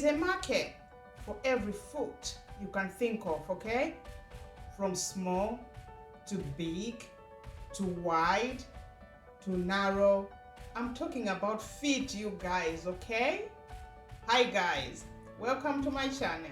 is a market for every foot you can think of, okay? From small to big to wide to narrow. I'm talking about feet, you guys, okay? Hi guys, welcome to my channel.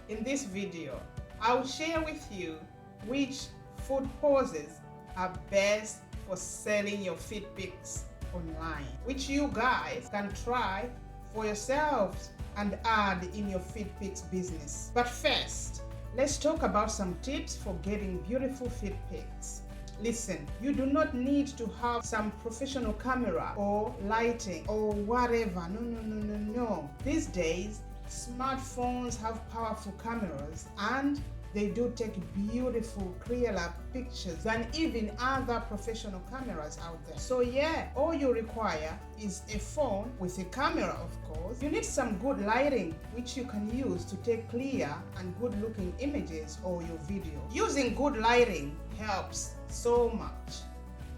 In this video, I'll share with you which foot poses are best for selling your feet pics online, which you guys can try for yourselves and add in your feet pics business. But first, let's talk about some tips for getting beautiful feet pics. Listen, you do not need to have some professional camera or lighting or whatever. No. These days, smartphones have powerful cameras and they do take beautiful, clearer pictures than even other professional cameras out there. So yeah, all you require is a phone with a camera, of course. You need some good lighting, which you can use to take clear and good looking images or your video. Using good lighting helps so much.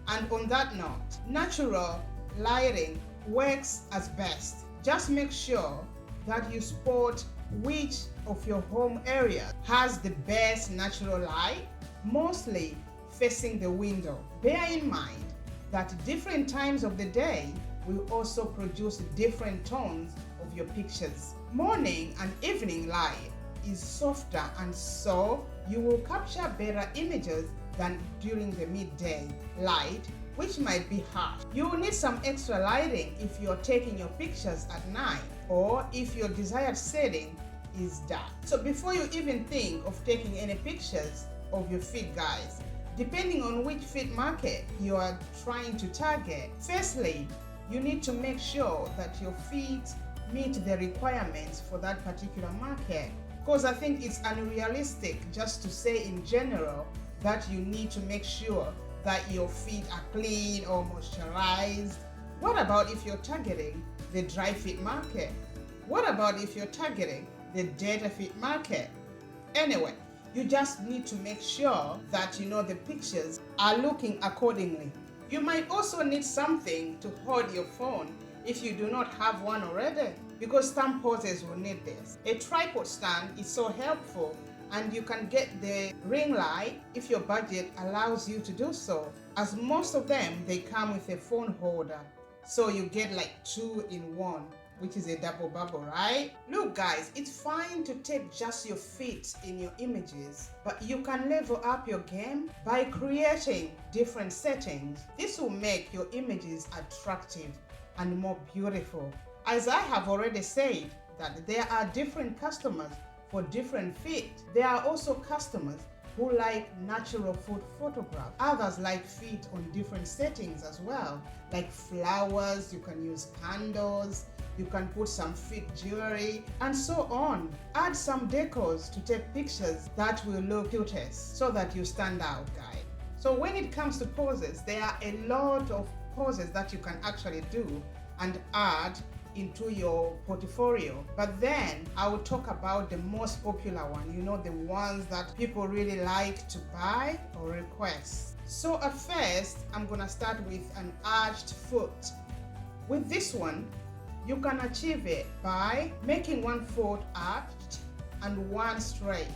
And on that note, natural lighting works as best. Just make sure that you spot which of your home area has the best natural light, mostly facing the window. Bear in mind that different times of the day will also produce different tones of your pictures. Morning and evening light is softer, and so you will capture better images than during the midday light, which might be harsh. You will need some extra lighting if you're taking your pictures at night or if your desired setting is dark. So before you even think of taking any pictures of your feet, guys, depending on which feet market you are trying to target, firstly, you need to make sure that your feet meet the requirements for that particular market. Because I think it's unrealistic just to say in general that you need to make sure that your feet are clean or moisturized. What about if you're targeting the dry feet market? What about if you're targeting the dirty feet market? Anyway, you just need to make sure that the pictures are looking accordingly. You might also need something to hold your phone if you do not have one already, because some poses will need this. A tripod stand is so helpful, and you can get the ring light if your budget allows you to do so, as most of them they come with a phone holder, so you get like 2 in 1, which is a double bubble, right? Look guys, it's fine to take just your feet in your images, but you can level up your game by creating different settings. This will make your images attractive and more beautiful. As I have already said, that there are different customers for different feet. There are also customers who like natural foot photographs. Others like feet on different settings as well, like flowers, you can use candles, you can put some feet jewelry, and so on. Add some decors to take pictures that will look cutest so that you stand out, guys. So when it comes to poses, there are a lot of poses that you can actually do and add into your portfolio, but then I will talk about the most popular one, the ones that people really like to buy or request. So at first, I'm gonna start with an arched foot. With this one, you can achieve it by making one foot arched and one straight.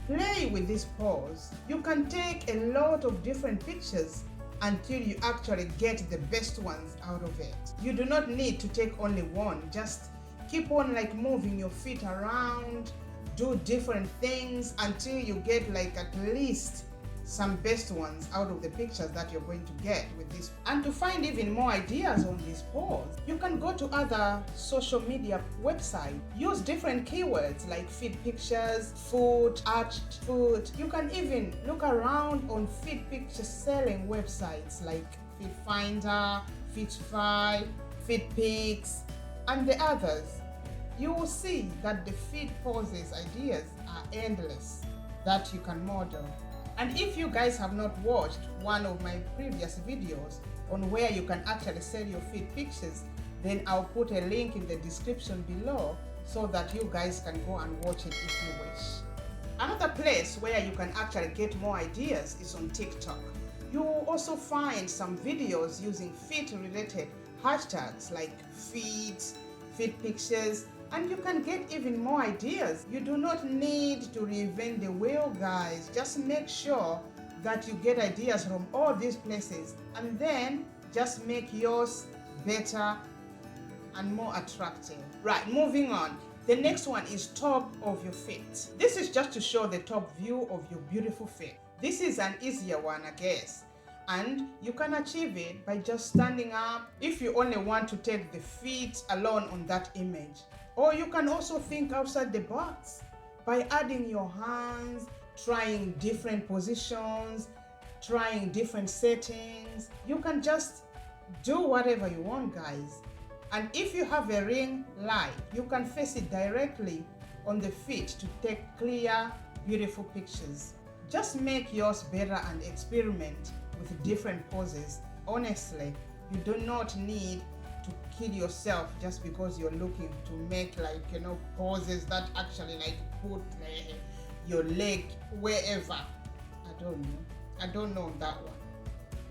Play with this pose. You can take a lot of different pictures until you actually get the best ones out of it. You do not need to take only one, just keep on moving your feet around, do different things until you get at least some best ones out of the pictures that you're going to get with this. And to find even more ideas on this pose, you can go to other social media websites, use different keywords like feet pictures, foot, arched foot. You can even look around on feet picture selling websites like Feet Finder, Feetfy, Feet Pics, and the others. You will see that the feet poses ideas are endless that you can model. And if you guys have not watched one of my previous videos on where you can actually sell your feet pictures, then I'll put a link in the description below so that you guys can go and watch it if you wish. Another place where you can actually get more ideas is on TikTok. You will also find some videos using feet related hashtags like feet, feet pictures, And you can get even more ideas. You do not need to reinvent the wheel, guys. Just make sure that you get ideas from all these places and then just make yours better and more attractive. Right, moving on. The next one is top of your feet. This is just to show the top view of your beautiful feet. This is an easier one, I guess. And you can achieve it by just standing up if you only want to take the feet alone on that image. Or you can also think outside the box by adding your hands, trying different positions, trying different settings. You can just do whatever you want, guys. And if you have a ring light, you can face it directly on the feet to take clear, beautiful pictures. Just make yours better and experiment with different poses. Honestly, you do not need to kill yourself just because you're looking to make poses that actually put your leg wherever. I don't know that one.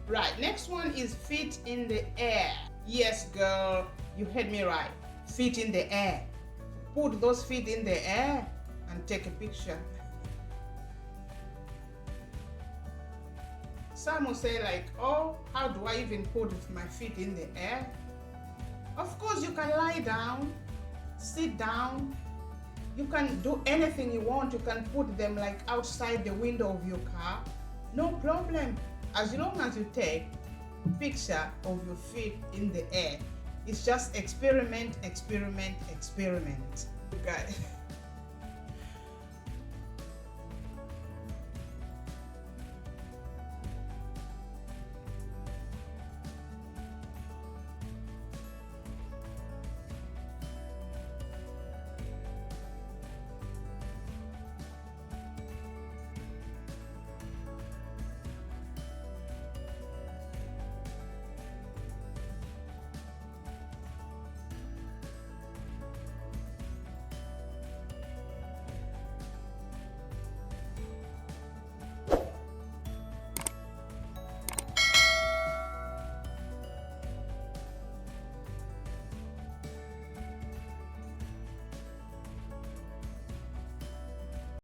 Right, next one is feet in the air. Yes, girl, you heard me right. Feet in the air. Put those feet in the air and take a picture. Some will say oh, how do I even put my feet in the air? Of course, you can lie down, sit down. You can do anything you want. You can put them outside the window of your car. No problem. As long as you take a picture of your feet in the air. It's just experiment, experiment, experiment. Guys.